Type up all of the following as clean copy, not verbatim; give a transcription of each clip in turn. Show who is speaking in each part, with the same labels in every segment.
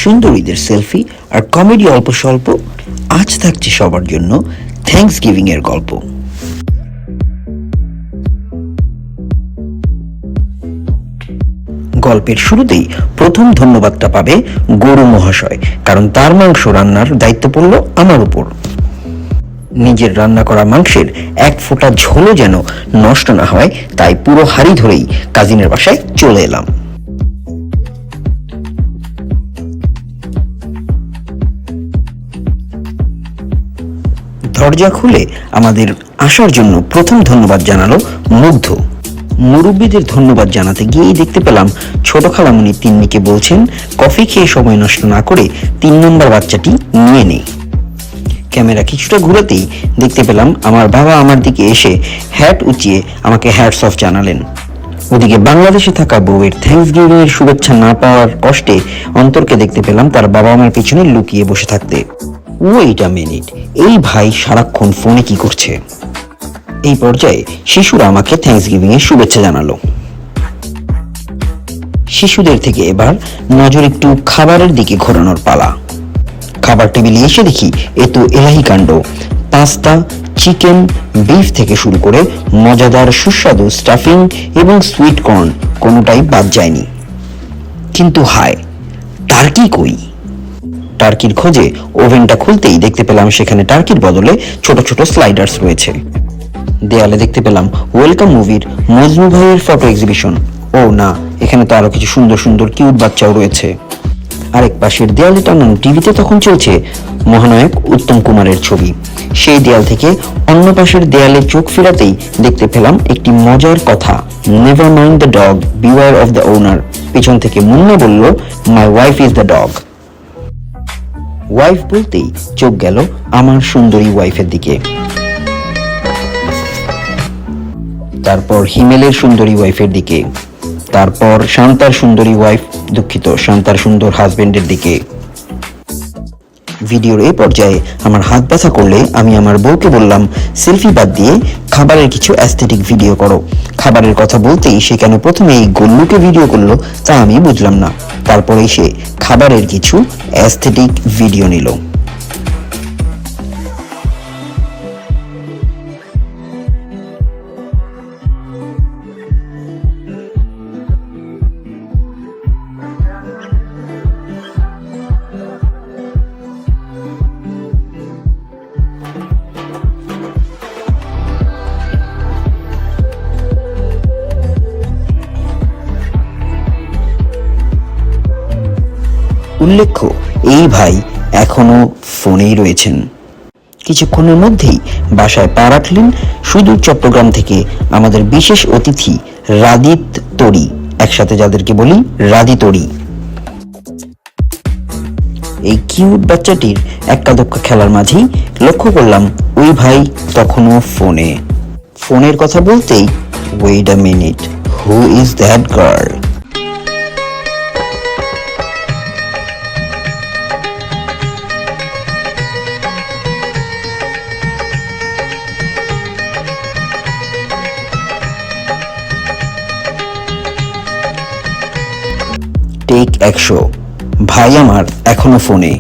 Speaker 1: সুন্দরীদের selfie আর comedy অল্প স্বল্প। আজ থাকছে সবার জন্য থ্যাঙ্কস গিভিং এর গল্প। গল্পের শুরুতেই প্রথম ধন্যবাদটা পাবে গরু মহাশয়, কারণ তার মাংস রান্নার দায়িত্ব পড়ল আমার উপর। নিজের রান্না করা মাংসের এক ফোঁটা ঝোলও যেন নষ্ট না হয়, তাই পুরো হাড়ি ধরেই কাজিনের বাসায় চলে এলাম। দরজা খুলে আমাদের আসার জন্য প্রথম ধন্যবাদ জানালো মুগ্ধ। মুরব্বীদের ধন্যবাদ জানাতে গিয়েই দেখতে পেলাম ছোট খালামণি তিন্নিকে বলছেন কফি খেয়ে সময় নষ্ট না করে 3 নম্বর বাচ্চাটি নিয়ে নে। ক্যামেরা কিছুটা ঘুরাতেই দেখতে পেলাম আমার বাবা আমার দিকে এসে হ্যাট উঁচিয়ে আমাকে হ্যাটস অফ জানালেন। ওদিকে বাংলাদেশে থাকা বউয়ের থ্যাঙ্কস গিভিং এর শুভেচ্ছা না পাওয়ার কষ্টে অন্তরকে দেখতে পেলাম তার বাবা আমার পিছনে লুকিয়ে বসে থাকতে। ওয়েট আ মিনিট, এই ভাই সারাক্ষণ ফোনে কি করছে? এই পর্যায়ে শিশুরা আমাকে থ্যাঙ্কস গিভিং এর শুভেচ্ছা জানালো। শিশুদের থেকে এবার নজর একটু খাবারের দিকে ঘোরানোর পালা। খাবার টেবিলে এসে দেখি এ তো এলাহি কাণ্ড। পাস্তা, চিকেন, বিফ থেকে শুরু করে মজাদার সুস্বাদু স্টাফিং এবং সুইট কর্ন কোনোটাই বাদ যায়নি। কিন্তু হায়, টার্কি কই? টার্কির খোঁজে ওভেনটা খুলতেই দেখতে পেলাম সেখানে টার্কির বদলে ছোট ছোট স্লাইডার্স রয়েছে। দেয়ালে দেখতে পেলাম ওয়েলকাম মুভির মজনু ভাইয়ের ফটো এক্সিবিশন। ও না, এখানে তো আরো কিছু সুন্দর সুন্দর কিউট বাচ্চাও রয়েছে। আরেক পাশের দেয়ালে টানানো টিভিতে তখন চলছে মহানায়ক উত্তম কুমারের ছবি। সেই দেয়াল থেকে অন্য পাশের দেয়ালে চোখ ফেরাতেই দেখতে পেলাম একটি মজার কথা, never mind the dog, beware of the owner. পিছন থেকে মুন্না বলল, my wife is the dog. Wife বলতেই চোখ গেল আমার সুন্দরী ওয়াইফের দিকে। তারপর হিমেলের সুন্দরী ওয়াইফের দিকে, তারপর শান্তার সুন্দরী ওয়াইফ, দুঃখিত, শান্তার সুন্দর হাজবেন্ডের দিকে। ভিডিওর এই পর্যায়ে আমার হাত ব্যথা করলে আমি আমার বউকে বললাম সেলফি বাদ দিয়ে খাবারের কিছু অ্যাস্থেটিক ভিডিও করো। খাবারের কথা বলতেই সে কেন প্রথমে এই গোল্লুকে ভিডিও করলো তা আমি বুঝলাম না। তারপরেই সে খাবারের কিছু অ্যাস্থেটিক ভিডিও নিল। উল্লেখ্য, এই ভাই এখনো ফোনেই রয়েছেন। কিছুক্ষণের মধ্যেই বাসায় পা রাখলেন সুদূর চট্টগ্রাম থেকে আমাদের বিশেষ অতিথি রাদিত তরি, একসাথে যাদেরকে বলি রাদি তরি। এই কিউট বাচ্চাটির একটা দক্ষ খেলার মাঝেই লক্ষ্য করলাম ওই ভাই তখনও ফোনে। ফোনের কথা বলতেই, wait a minute, who is that girl? Take 100, ভাই আমার এখনো ফোনে।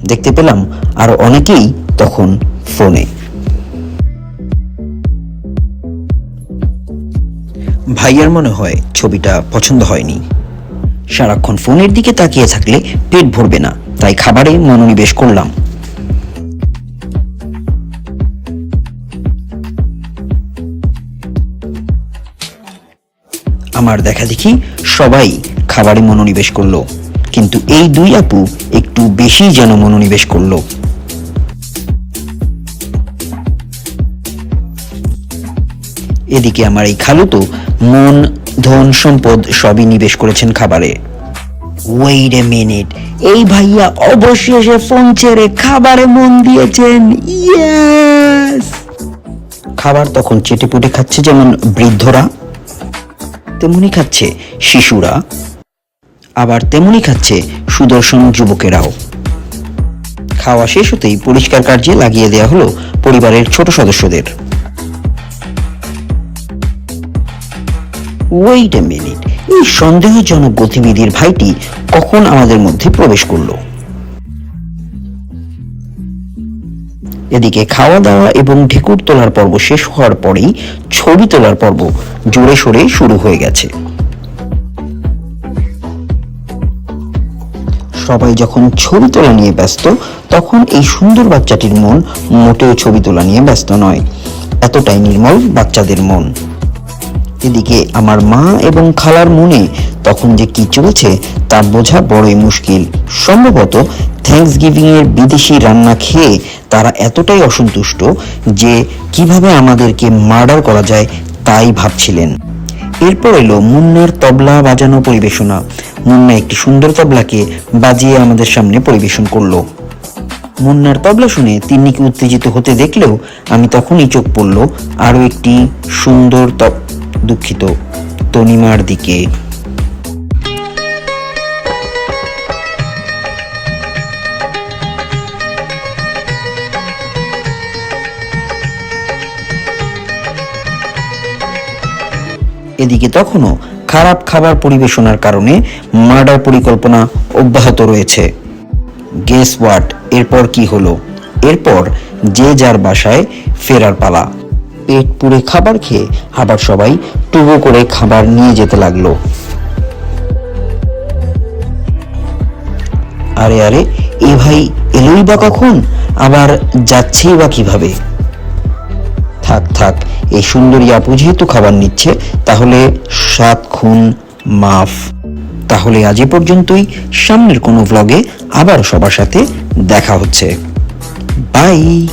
Speaker 1: দেখতে পেলাম আরো অনেকেই তখন ফোনে। ভাইয়ার মনে হয় ছবিটা পছন্দ হয়নি। সারাক্ষণ ফোনের দিকে তাকিয়ে থাকলে পেট ভরবে না, তাই খাবারে মনোনিবেশ করলাম। আমার দেখা দেখি সবাই খাবারে মনোনিবেশ করলো, কিন্তু এই দুই আপু একটু বেশি যেন মনোনিবেশ করলো। এদিকে আমার এই খালু তো মন, ধন, সম্পদ সবই নিবেশ করেছেন খাবারে। ওয়েট এ মিনিট, এই ভাইয়া অবশেষে ফোন ছেড়ে খাবারে মন দিয়েছেন। ইয়েস! খাবার তখন চেটেপুটে খাচ্ছে যেমন বৃদ্ধরা, তেমনি খাচ্ছে শিশুরা, আবার তেমনি খাচ্ছে সুদর্শন যুবকেরাও। খাওয়া শেষ হতেই পরিষ্কার কার্যে লাগিয়ে দেওয়া হলো পরিবারের ছোট সদস্যদের। ওয়েট এ মিনিট, এই সন্দেহজনক গতিবিধির ভাইটি কখন আমাদের মধ্যে প্রবেশ করলো? এদিকে খাওয়া দাওয়া এবং ঢেকুর তোলার পর্ব শেষ হওয়ার পরেই ছবি তোলার পর্ব জোরে সোরে শুরু হয়ে গেছে। সবাই যখন ছবি তোলা নিয়ে ব্যস্ত, তখন এই সুন্দর বাচ্চাটির মন মোটেও ছবি তোলা নিয়ে ব্যস্ত নয়। এতটাই নির্মল বাচ্চাদের মন। এদিকে আমার মা এবং খালার মনে তখন যে কি চলছে তা বোঝা বড়ই মুশকিল। সম্ভবত থ্যাঙ্কসগিভিং এর বিদেশি রান্না খেয়ে তারা এতটাই অসন্তুষ্ট যে কিভাবে আমাদেরকে মার্ডার করা যায় তাই ভাবছিলেন। এরপর এলো মুন্নার তবলা বাজানো পরিবেশনা। মুন্না একটি সুন্দর তবলাকে বাজিয়ে আমাদের সামনে পরিবেশন করলো। মুন্নার তবলা শুনে তিন্নিকে উত্তেজিত হতে দেখলেও আমি তখনই চোখ পড়ল আরো একটি সুন্দর দুঃখিত তনিমার দিকে। এদিকে তখনও খারাপ খাবার পরিবেশনার কারণে মার্ডার পরিকল্পনা অব্যাহত রয়েছে। গেস হোয়াট, এরপর কি হলো? এরপর যে যার বাসায় ফেরার পালা। পেট পুড়ে খাবার খেয়ে আবার সবাই টুকো করে খাবার নিয়ে যেতে লাগলো। আরে আরে, এ ভাই এলোই বা কখন, আবার যাচ্ছেই বা কিভাবে? থাক থাক, এই সুন্দরী আপু যেহেতু খাবার নিচ্ছে তাহলে 7 খুন মাফ। তাহলে আজ এ পর্যন্তই। সামনের কোনো ভ্লগে আবার সবার সাথে দেখা হচ্ছে। বাই।